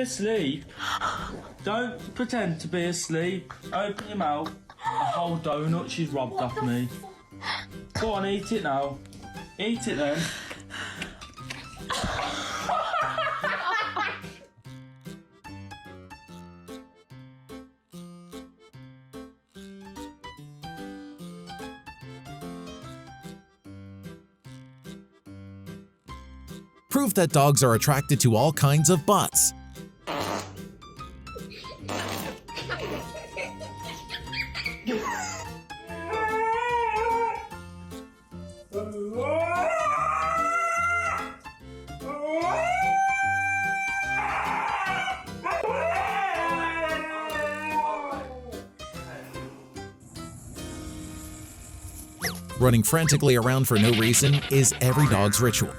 asleep? Don't pretend to be asleep. Open your mouth. A whole donut she's robbed off me. Go on, eat it now. Eat it then. Proof that dogs are attracted to all kinds of butts. Running frantically around for no reason is every dog's ritual.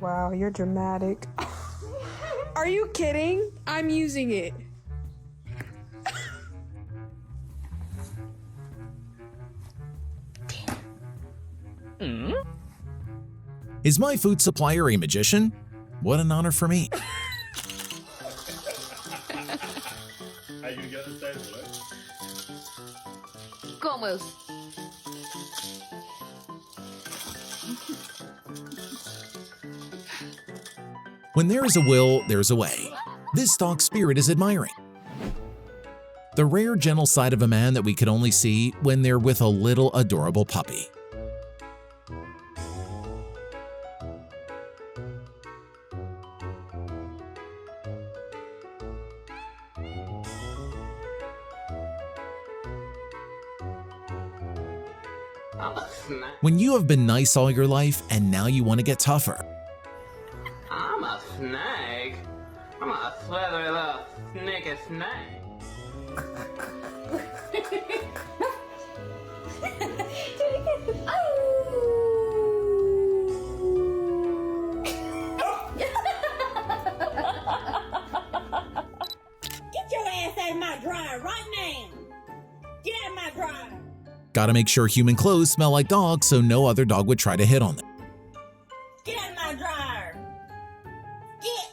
Wow, you're dramatic. Are you kidding? I'm using it. Is my food supplier a magician? What an honor for me. Are you gonna say what? Gomez. When there is a will, there's a way. This dog spirit is admiring. The rare gentle side of a man that we could only see when they're with a little adorable puppy. When you have been nice all your life and now you want to get tougher. I'm a snake. I'm a slithery little sneaky snake. Get your ass out of my dryer right now. Get out of my dryer. Gotta make sure human clothes smell like dogs so no other dog would try to hit on them. Get out of my dryer. Get.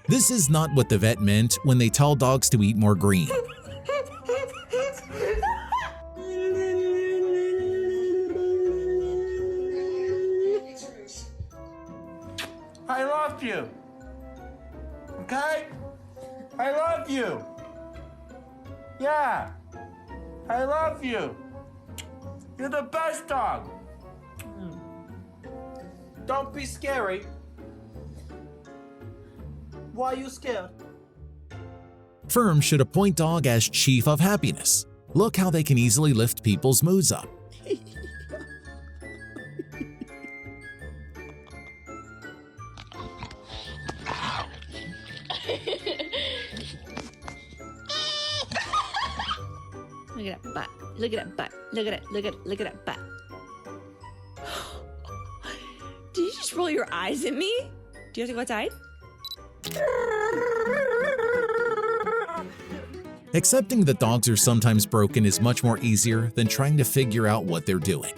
This is not what the vet meant when they tell dogs to eat more green. I love you. Okay? I love you. Yeah. I love you. You're the best dog. Don't be scary. Why are you scared? Firm should appoint dog as chief of happiness. Look how they can easily lift people's moods up. Look at that butt. Look at that butt. Look at it. Look at that butt. Did you just roll your eyes at me? Do you have to go outside? Accepting that dogs are sometimes broken is much more easier than trying to figure out what they're doing.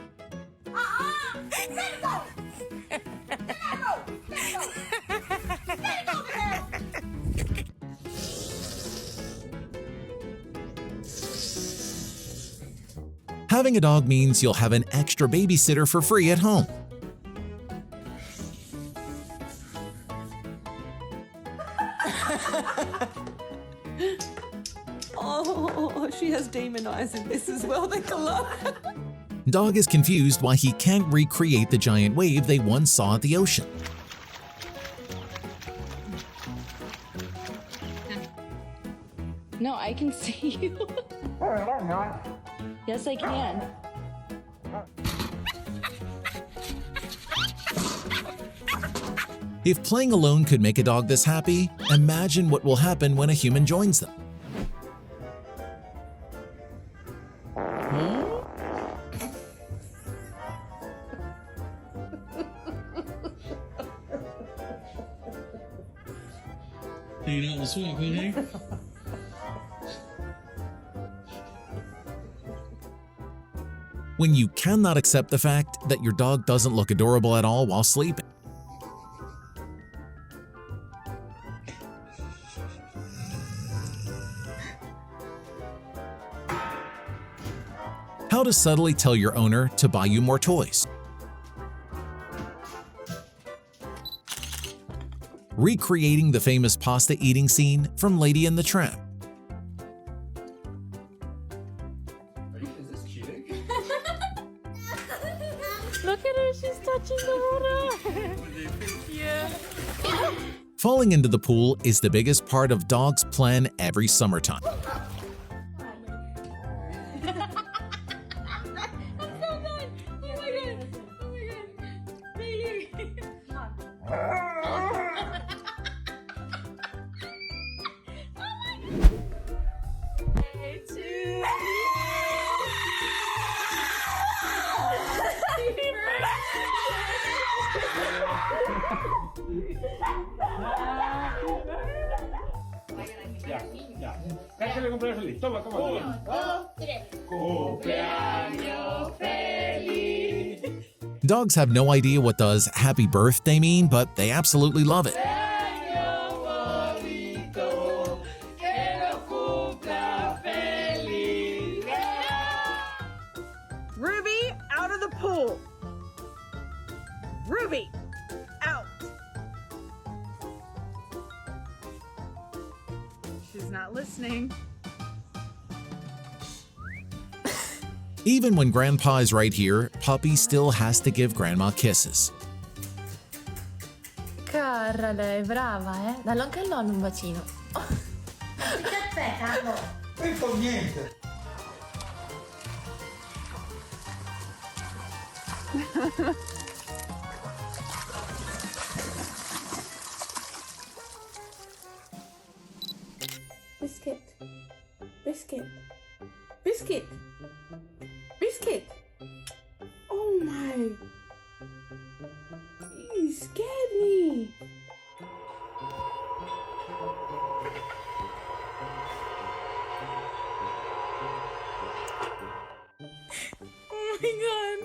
Having a dog means you'll have an extra babysitter for free at home. Oh, she has demon eyes in this as well. They glow. Dog is confused why he can't recreate the giant wave they once saw at the ocean. No, I can see you. Yes, I can. If playing alone could make a dog this happy, imagine what will happen when a human joins them. Hanging out in the swimming pool, eh? when you cannot accept the fact that your dog doesn't look adorable at all while sleeping. How to subtly tell your owner to buy you more toys. Recreating the famous pasta eating scene from Lady and the Tramp. Is this cheating? Look at her, she's touching the water. Yeah. Falling into the pool is the biggest part of dogs' plan every summertime. Ya, ya. Cállate cumpleaños feliz. Toma, toma. Cumpleaños feliz. Dogs have no idea what does happy birthday mean, but they absolutely love it. Ruby, out of the pool. Ruby, out. She's not listening. Even when Grandpa is right here, Puppy still has to give Grandma kisses. Cara lei, brava, eh? Dallo anche a nonno un bacino. Biscuit. Biscuit. Biscuit. Biscuit. Oh my. You scared me. Oh my god.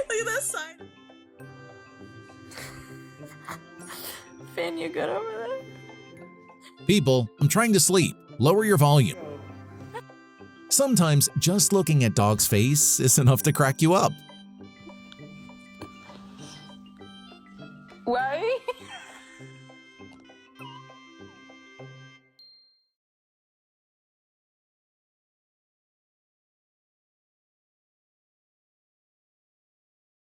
Look at that sign. Finn, you good over there? People, I'm trying to sleep. Lower your volume. Sometimes just looking at dog's face is enough to crack you up. Right?